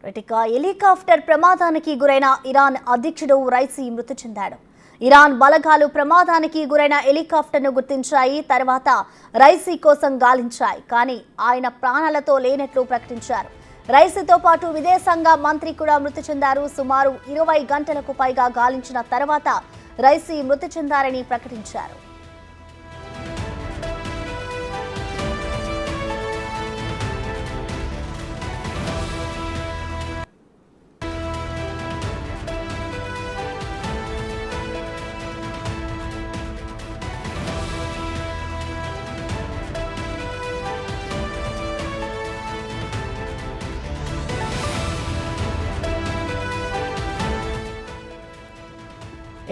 ఇక హెలికాప్టర్ ప్రమాదానికి గురైన ఇరాన్ అధ్యక్షుడు రైసీ మృతి చెందాడు. ఇరాన్ బలగాలు ప్రమాదానికి గురైన హెలికాప్టర్ను గుర్తించాయి. తర్వాత రైసీ కోసం గాలించాయి. కానీ ఆయన ప్రాణాలతో లేనట్లు ప్రకటించారు. రైసీతో పాటు విదేశాంగ మంత్రి కూడా మృతి చెందారు. సుమారు 20 గంటలకు పైగా గాలించిన తర్వాత రైసీ మృతి చెందారని ప్రకటించారు.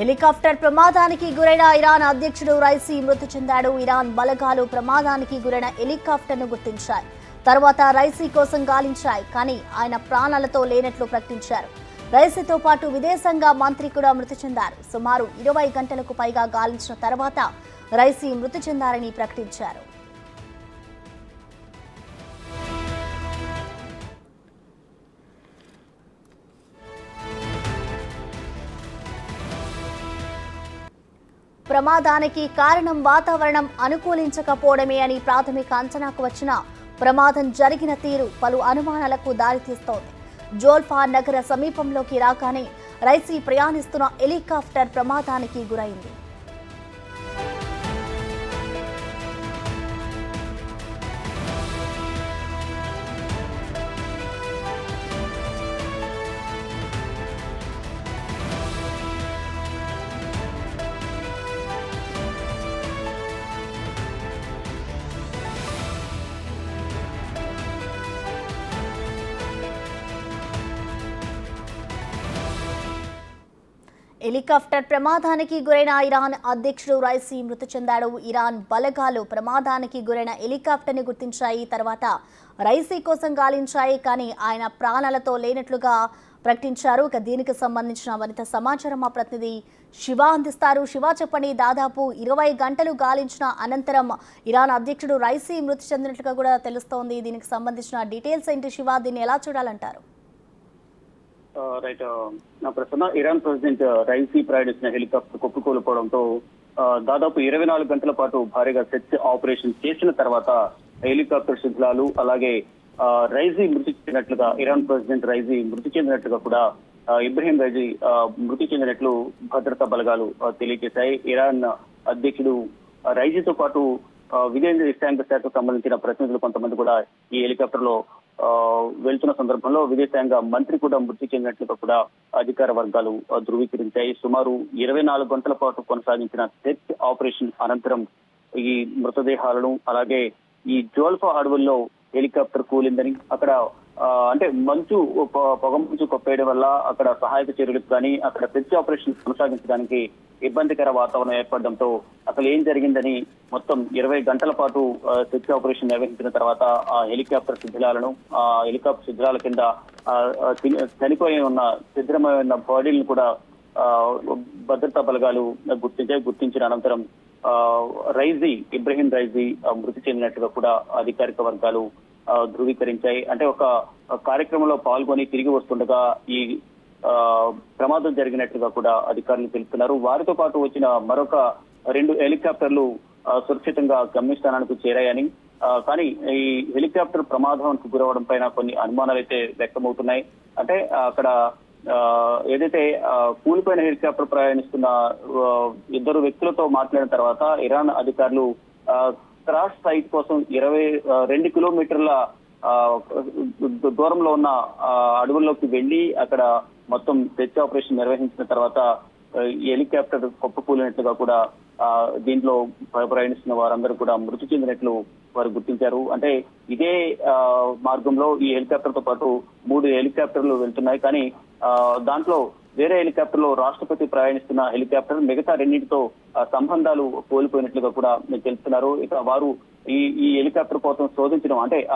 హెలికాప్టర్ ప్రమాదానికి గురైన ఇరాన్ అధ్యక్షుడు రైసీ మృతి చెందాడు. ఇరాన్ బలగాలు ప్రమాదానికి గురైన హెలికాప్టర్ను గుర్తించాయి. తర్వాత రైసీ కోసం గాలించాయి. కానీ ఆయన ప్రాణాలతో లేనట్లు ప్రకటించారు. రైసీతో పాటు విదేశాంగ మంత్రి కూడా మృతి చెందారు. సుమారు 20 గంటలకు పైగా గాలించిన తర్వాత రైసీ మృతి చెందారని ప్రకటించారు. ప్రమాదానికి కారణం వాతావరణం అనుకూలించకపోవడమే అని ప్రాథమిక అంచనాకు వచ్చిన ప్రమాదం జరిగిన తీరు పలు అనుమానాలకు దారితీస్తోంది. జోల్ఫా నగర సమీపంలోకి రాగానే రైసీ ప్రయాణిస్తున్న హెలికాప్టర్ ప్రమాదానికి గురైంది. హెలికాప్టర్ ప్రమాదానికి గురైన ఇరాన్ అధ్యక్షుడు రైసీ మృతి చెందాడు. ఇరాన్ బలగాలు ప్రమాదానికి గురైన హెలికాప్టర్ని గుర్తించాయి. తర్వాత రైసీ కోసం గాలించాయి. కానీ ఆయన ప్రాణాలతో లేనట్లుగా ప్రకటించారు. ఇక దీనికి సంబంధించిన మరింత సమాచారం మా ప్రతినిధి శివ అందిస్తారు. శివ, చెప్పండి. దాదాపు 20 గంటలు గాలించిన అనంతరం ఇరాన్ అధ్యక్షుడు రైసీ మృతి చెందినట్లుగా కూడా తెలుస్తోంది. దీనికి సంబంధించిన డీటెయిల్స్ ఏంటి శివ? దీన్ని ఎలా చూడాలంటారు? రైట్, నా ప్రశ్న, ఇరాన్ ప్రెసిడెంట్ రైసీ ప్రయాణించిన హెలికాప్టర్ కుప్పకూలిపోవడంతో దాదాపు 24 గంటల పాటు భారీగా సెర్చ్ ఆపరేషన్ చేసిన తర్వాత హెలికాప్టర్ శిథిలాలు అలాగే రైసీ మృతి చెందినట్లుగా, ఇరాన్ ప్రెసిడెంట్ రైసీ మృతి చెందినట్లుగా కూడా ఇబ్రహీం రైసీ మృతి చెందినట్లు భద్రతా బలగాలు తెలియజేశాయి. ఇరాన్ అధ్యక్షుడు రైసీతో పాటు విదేశాంగ శాఖకు సంబంధించిన ప్రతినిధులు కొంతమంది కూడా ఈ హెలికాప్టర్ లో వెళ్తున్న సందర్భంలో విదేశాంగ మంత్రి కూడా మృతి చెందినట్లుగా కూడా అధికార వర్గాలు ధృవీకరించాయి. సుమారు 24 గంటల పాటు కొనసాగించిన సెర్చ్ ఆపరేషన్ అనంతరం ఈ మృతదేహాలను, అలాగే ఈ జోల్ఫా అడవుల్లో హెలికాప్టర్ కూలిందని, అక్కడ అంటే పొగ మంచు కొప్పేయడం వల్ల అక్కడ సహాయక చర్యలకు కానీ అక్కడ సెర్చ్ ఆపరేషన్ కొనసాగించడానికి ఇబ్బందికర వాతావరణం ఏర్పడడంతో అసలు ఏం జరిగిందని మొత్తం 20 గంటల పాటు సెర్చ్ ఆపరేషన్ నిర్వహించిన తర్వాత ఆ హెలికాప్టర్ శిథిలాలను, ఆ హెలికాప్టర్ శిథిలాల కింద చనిపోయి ఉన్న శిథిలమైన బాడీలను కూడా భద్రతా బలగాలు గుర్తించిన అనంతరం ఇబ్రహీం రైసీ మృతి చెందినట్టుగా కూడా అధికారిక వర్గాలు ధృవీకరించాయి. అంటే ఒక కార్యక్రమంలో పాల్గొని తిరిగి వస్తుండగా ఈ ప్రమాదం జరిగినట్లుగా కూడా అధికారులు తెలుపుతున్నారు. వారితో పాటు వచ్చిన మరొక 2 హెలికాప్టర్లు సురక్షితంగా గమ్యస్థానానికి చేరాయని, కానీ ఈ హెలికాప్టర్ ప్రమాదానికి గురవడం పైన కొన్ని అనుమానాలు అయితే వ్యక్తమవుతున్నాయి. అంటే అక్కడ ఏదైతే కూలిపోయిన హెలికాప్టర్ ప్రయాణిస్తున్న 2 వ్యక్తులతో మాట్లాడిన తర్వాత ఇరాన్ అధికారులు క్రాష్ సైట్ కోసం 22 కిలోమీటర్ల దూరంలో ఉన్న అడవుల్లోకి వెళ్లి అక్కడ మొత్తం సెర్చ్ ఆపరేషన్ నిర్వహించిన తర్వాత ఈ హెలికాప్టర్ కుప్పకూలినట్లుగా కూడా దీంట్లో ప్రయాణిస్తున్న వారందరూ కూడా మృతి చెందినట్లు వారు గుర్తించారు. అంటే ఇదే మార్గంలో ఈ హెలికాప్టర్ తో పాటు 3 హెలికాప్టర్లు వెళ్తున్నాయి. కానీ దాంట్లో వేరే హెలికాప్టర్ లో రాష్ట్రపతి ప్రయాణిస్తున్న హెలికాప్టర్ మిగతా 2తో సంబంధాలు కోల్పోయినట్లుగా కూడా తెలుపుతున్నారు. ఇక వారు ఈ హెలికాప్టర్ కోసం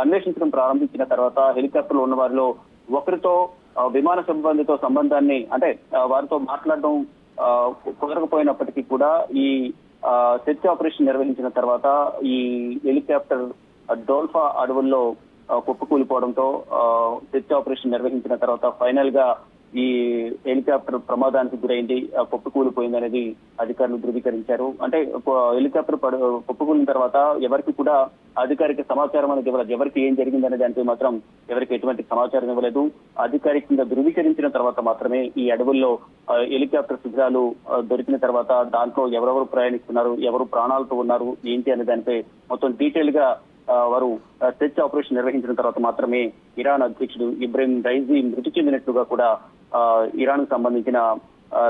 అన్వేషించడం ప్రారంభించిన తర్వాత హెలికాప్టర్ లో ఉన్న వారిలో ఒకరితో విమాన సిబ్బందితో సంబంధాన్ని, అంటే వారితో మాట్లాడడం కుదరకపోయినప్పటికీ కూడా ఈ సెర్చ్ ఆపరేషన్ నిర్వహించిన తర్వాత ఈ హెలికాప్టర్ డోల్ఫా అడవుల్లో కుప్పకూలిపోవడంతో సెర్చ్ ఆపరేషన్ నిర్వహించిన తర్వాత ఫైనల్ గా ఈ హెలికాప్టర్ ప్రమాదానికి గురైంది, కుప్పకూలిపోయింది అనేది అధికారులు ధృవీకరించారు. అంటే హెలికాప్టర్ కుప్పకూలిన తర్వాత ఎవరికి కూడా అధికారిక సమాచారం అనేది ఇవ్వలేదు. ఎవరికి ఏం జరిగిందనే దానిపై మాత్రం ఎవరికి ఎటువంటి సమాచారం ఇవ్వలేదు. అధికారికంగా ధృవీకరించిన తర్వాత మాత్రమే ఈ అడవుల్లో హెలికాప్టర్ శిథిలాలు దొరికిన తర్వాత దాంట్లో ఎవరెవరు ప్రయాణిస్తున్నారు, ఎవరు ప్రాణాలతో ఉన్నారు, ఏంటి అనే దానిపై మొత్తం డీటెయిల్ గా వారు సెర్చ్ ఆపరేషన్ నిర్వహించిన తర్వాత మాత్రమే ఇరాన్ అధ్యక్షుడు ఇబ్రహీం రైజీ మృతి చెందినట్లుగా కూడా ఇరాన్ కు సంబంధించిన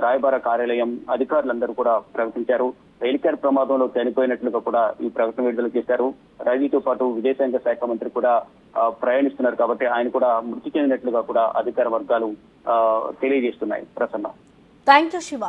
రాయబార కార్యాలయం అధికారులందరూ కూడా ప్రకటించారు. హెలికాప్టర్ ప్రమాదంలో చనిపోయినట్లుగా కూడా ఈ ప్రకటన విడుదల చేశారు. రైజీతో పాటు విదేశాంగ శాఖ మంత్రి కూడా ప్రయాణిస్తున్నారు కాబట్టి ఆయన కూడా మృతి చెందినట్లుగా కూడా అధికార వర్గాలు తెలియజేస్తున్నాయి. ప్రసన్న. Thank you Shiva.